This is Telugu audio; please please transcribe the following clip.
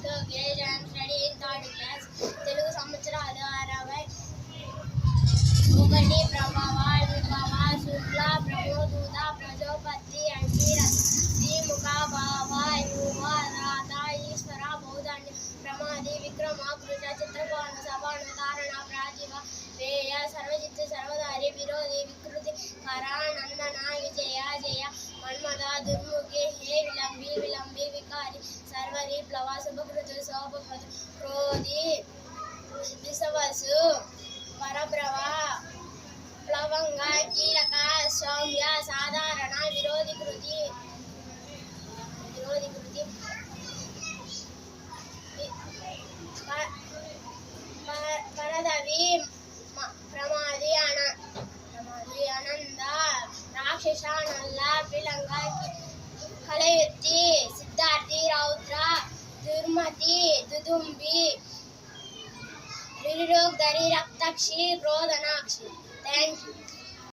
Lokesh. I am studying third class. Telugu సంవత్సరాలు 61 ప్రభవ విభవ శుక్ల ప్రమోదూత ప్రజోపతి అంకిరథ శ్రీముఖ భావ యువ రాత ఈశ్వర బౌధాన్య ప్రమాది విక్రమ కృష చిత్రకోణ సభాన తారణ ప్రాజీవ వేయ సర్వజిత్ సర్వధారి విరోధి వికృతి కరానందన విజయ జయ మన్మద దుర్ముఖి హే విలంబి విలంబి వికారి సర్వరి ప్లవ శుభకృతు శోభకృత క్రోధి విసవసు పరబ్రవ ప్లవంగ కీలక సౌమ్య సాధారణ విరోధి కృతి పరదవి ప్రమాది అనంద రాక్షస నల్ల పిలంగ కలయుత్తి సిద్ధార్థి రౌద్ర దుర్మతి దుదుంబి రిరోగ్ధరి రక్తక్షి క్రోధనాక్షి. Thank you.